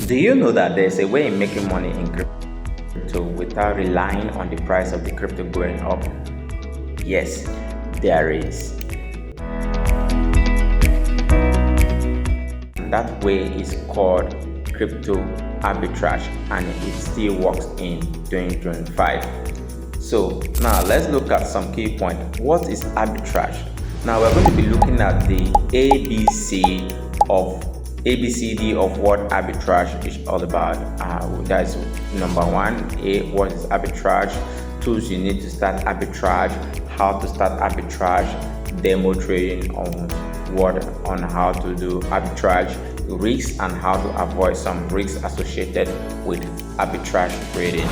Do you know that there's a way in making money in crypto without relying on the price of the crypto going up? Yes, there is. That way is called crypto arbitrage, and it still works in 2025. So now let's look at some key points. What is arbitrage? Now we're going to be looking at the ABCD of what arbitrage is all about. That's number one. What is arbitrage? Tools you need to start arbitrage, how to start arbitrage, demo trading on how to do arbitrage, risks and how to avoid some risks associated with arbitrage trading.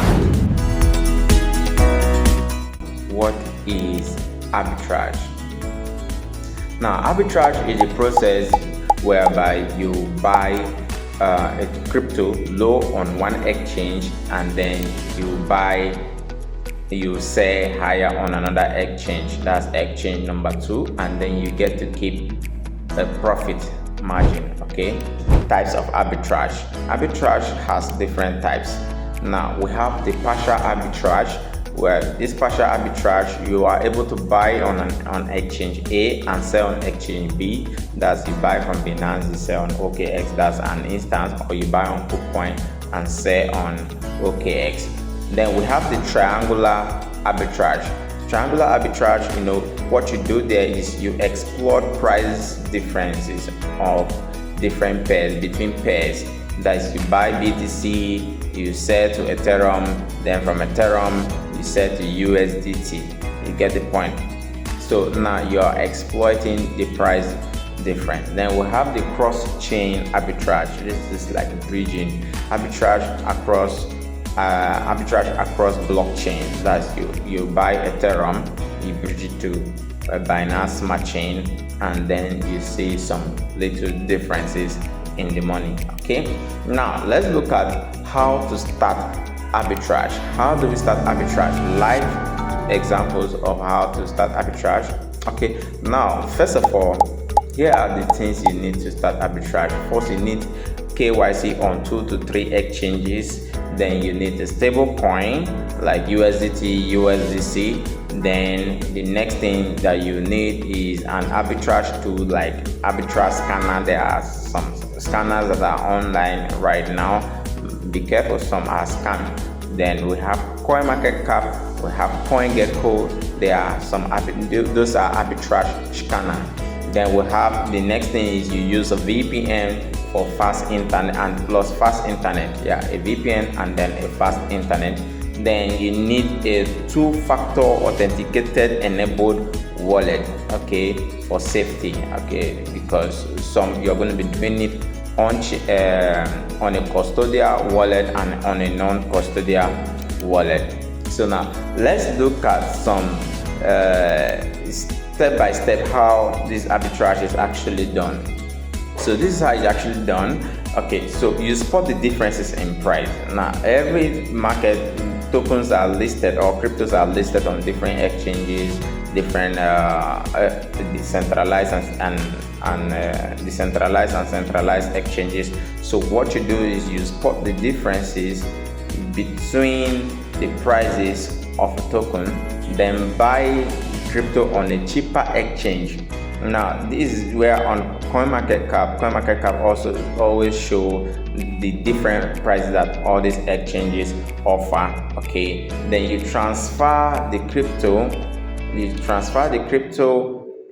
What is arbitrage? Now, arbitrage is a process whereby you buy a crypto low on one exchange and then you sell higher on another exchange. That's exchange number 2, and then you get to keep a profit margin. Okay, types of arbitrage. Arbitrage has different types. Now we have the partial arbitrage, where this partial arbitrage you are able to buy on exchange A and sell on exchange B. That's you buy from Binance, you sell on OKX, that's an instance, or you buy on KuCoin and sell on OKX. Then we have the triangular arbitrage. Triangular arbitrage, what you do there is you explore price differences of different pairs, between pairs. That is, you buy BTC, you sell to Ethereum, then from Ethereum you sell to USDT. You get the point. So now you are exploiting the price difference. Then we have the cross-chain arbitrage. This is like bridging arbitrage across blockchain. That's you buy Ethereum, you bridge it to a Binance Smart Chain, and then you see some little differences in the money. Okay, now let's look at how to start arbitrage. How do we start arbitrage? Live examples of how to start arbitrage. Okay, now first of all, here are the things you need to start arbitrage. First, you need KYC on 2 to 3 exchanges. Then you need a stable coin like USDT, USDC. Then the next thing that you need is an arbitrage tool like Arbitrage Scanner. There are some scanners that are online right now. Be careful, some are scammed. Then we have CoinMarketCap, we have CoinGecko. There are those are arbitrage scanner. Then we have the next thing is you use a VPN for fast internet and plus fast internet. Yeah, a VPN and then a fast internet. Then you need a 2-factor authenticated enabled wallet, okay, for safety, okay, because you're going to be doing it on a custodial wallet and on a non-custodial wallet. So now let's look at some step by step how this arbitrage is actually done. So this is how it's actually done. Okay, so you spot the differences in price. Now every market tokens are listed, or cryptos are listed on different exchanges, different decentralized and centralized exchanges. So what you do is you spot the differences between the prices of a token, then buy crypto on a cheaper exchange. Now this is where on CoinMarketCap also always show the different prices that all these exchanges offer. Okay, then you transfer the crypto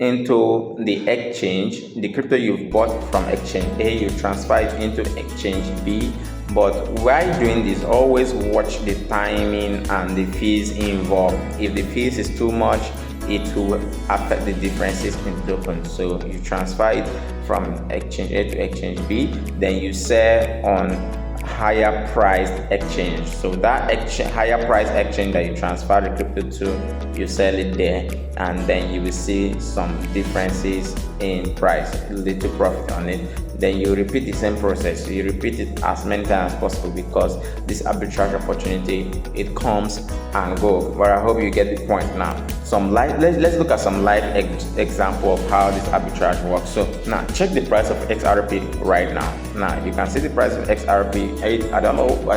into the exchange. The crypto you've bought from exchange A, you transfer it into exchange B. But while doing this, always watch the timing and the fees involved. If the fees is too much, it will affect the differences in tokens. So you transfer it from exchange A to exchange B, then you sell on higher priced exchange. So that higher priced exchange that you transfer the crypto to, you sell it there, and then you will see some differences in price, little profit on it. Then you repeat the same process. You repeat it as many times as possible, because this arbitrage opportunity, it comes and go. But I hope you get the point now. let's look at some live example of how this arbitrage works. So now check the price of XRP right now. Now you can see the price of XRP. I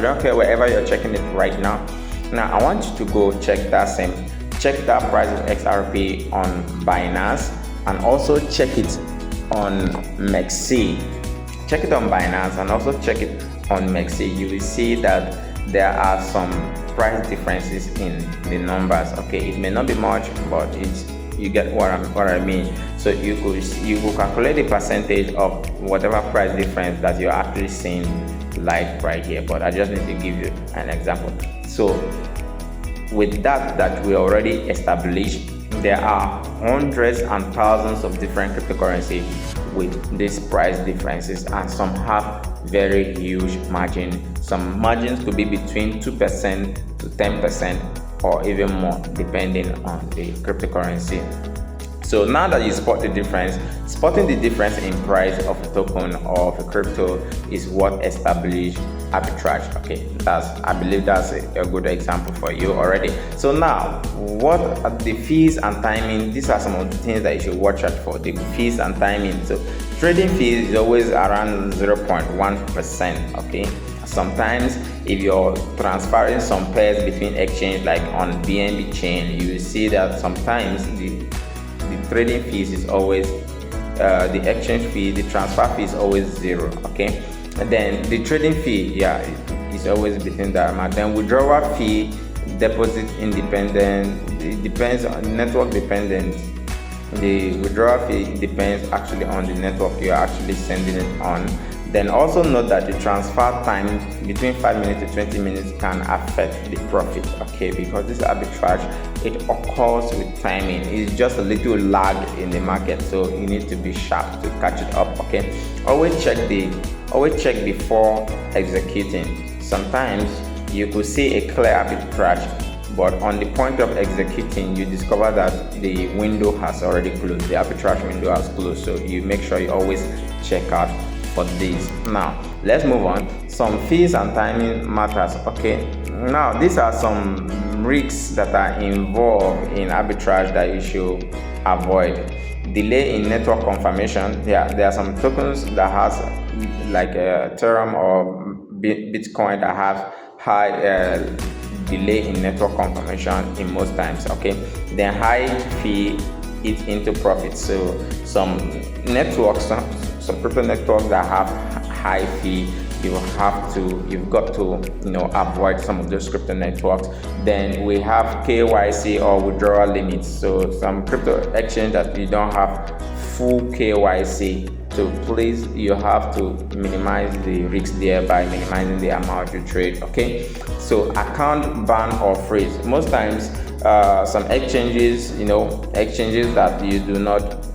don't care wherever you're checking it right now. Now I want you to go check that price of XRP on Binance, and also check it on 𝗥𝗡. Check it on Binance and also check it on 𝗥𝗡. You will see that there are some price differences in the numbers. Okay, it may not be much, but you get what I mean. So you will calculate the percentage of whatever price difference that you're actually seeing live right here. But I just need to give you an example. So with that we already established, there are hundreds and thousands of different cryptocurrencies with these price differences, and some have very huge margin. Some margins could be between 2% to 10% or even more, depending on the cryptocurrency. So now that you spot the difference, spotting the difference in price of a token or of a crypto is what established arbitrage. Okay, I believe that's a good example for you already. So now, what are the fees and timing? These are some of the things that you should watch out for. The fees and timing. So trading fees is always around 0.1%. Okay, sometimes if you're transferring some pairs between exchange, like on BNB chain, you will see that sometimes the trading fees is always the exchange fee, the transfer fee is always 0. Okay, and then the trading fee, is always between that amount. Then withdrawal fee, deposit independent, it depends on network dependent. The withdrawal fee depends actually on the network you're actually sending it on. Then also note that the transfer time between 5 minutes to 20 minutes can affect the profit, okay, because this arbitrage, it occurs with timing. It's just a little lag in the market, so you need to be sharp to catch it up, okay. Always check before executing. Sometimes you could see a clear arbitrage, but on the point of executing, you discover that the window has already closed, the arbitrage window has closed, so you make sure you always check out for this. Now let's move on. Some fees and timing matters. Okay, now these are some risks that are involved in arbitrage that you should avoid. Delay in network confirmation. There are some tokens that has like Ethereum or Bitcoin that have high delay in network confirmation in most times. Okay, then high fee eat into profit. So some networks, some crypto networks that have high fee, you've got to avoid some of those crypto networks. Then we have KYC or withdrawal limits. So some crypto exchange that you don't have full KYC, so please, you have to minimize the risk there by minimizing the amount you trade. Okay, so account ban or freeze. Most times some exchanges that you do not,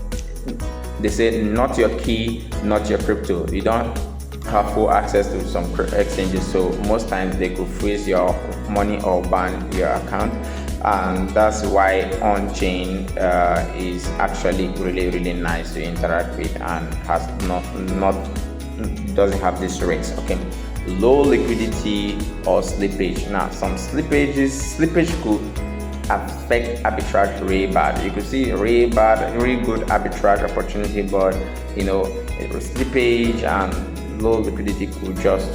they say not your key, not your crypto. You don't have full access to some exchanges, so most times they could freeze your money or ban your account, and that's why on-chain is actually really nice to interact with and has doesn't have this risk. Okay, low liquidity or slippage. Now some slippage could affect arbitrage really bad. You could see really good arbitrage opportunity, but slippage and low liquidity could just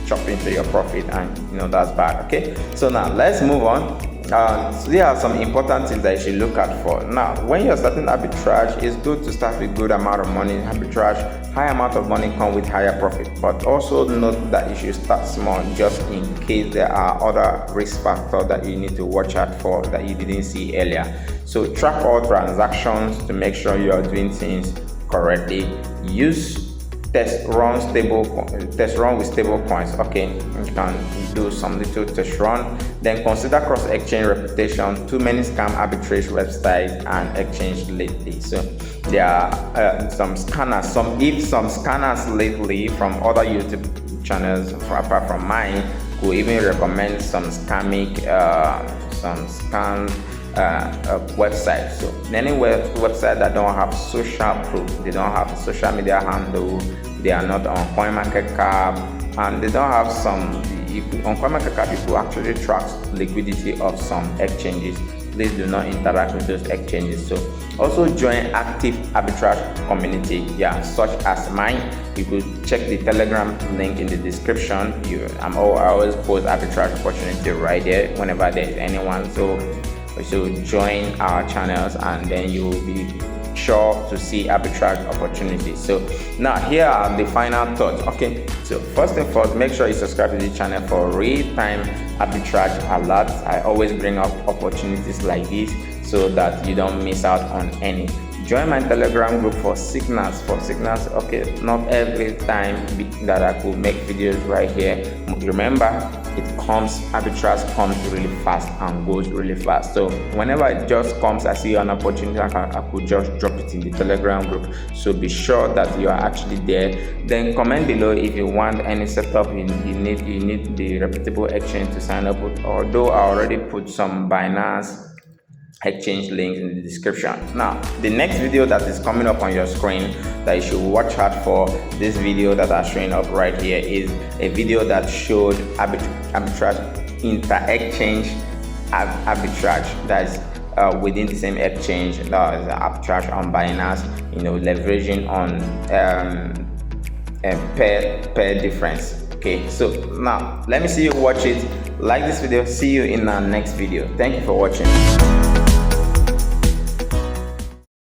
chop into your profit, and that's bad. Okay, so now let's move on. So there are some important things that you should look at for. Now, when you're starting arbitrage, it's good to start with good amount of money. Arbitrage, high amount of money come with higher profit, but also note that you should start small just in case there are other risk factors that you need to watch out for that you didn't see earlier. So track all transactions to make sure you are doing things correctly. Use test run with stable coins. Okay, you can do some little test run. Then consider cross-exchange reputation. Too many scam arbitrage websites and exchange lately. So there are some scanners. Some scanners lately from other YouTube channels apart from mine who even recommend some scam website. So any website that don't have social proof, they don't have a social media handle, they are not on CoinMarketCap, and they don't have some. On CoinMarketCap, you could actually track liquidity of some exchanges. please do not interact with those exchanges. So also join active arbitrage community, such as mine. You could check the Telegram link in the description. I always post arbitrage opportunity right there whenever there's anyone. So join our channels, and then you will be sure to see arbitrage opportunities. So now here are the final thoughts. Okay, so first and foremost, make sure you subscribe to the channel for real-time arbitrage alerts. I always bring up opportunities like this so that you don't miss out on any. Join my Telegram group for signals. Okay, not every time that I could make videos right here. Remember, arbitrage comes really fast and goes really fast. So whenever it just comes, I see an opportunity, I could just drop it in the Telegram group. So be sure that you are actually there. Then comment below if you want any setup you need the reputable exchange to sign up with. Although I already put some Binance exchange links in the description. Now, the next video that is coming up on your screen that you should watch out for, this video that I'm showing up right here, is a video that showed arbitrage inter-exchange arbitrage. That's within the same exchange. That is arbitrage on Binance, leveraging on pair difference. Okay, so now let me see you watch it. Like this video. See you in our next video. Thank you for watching.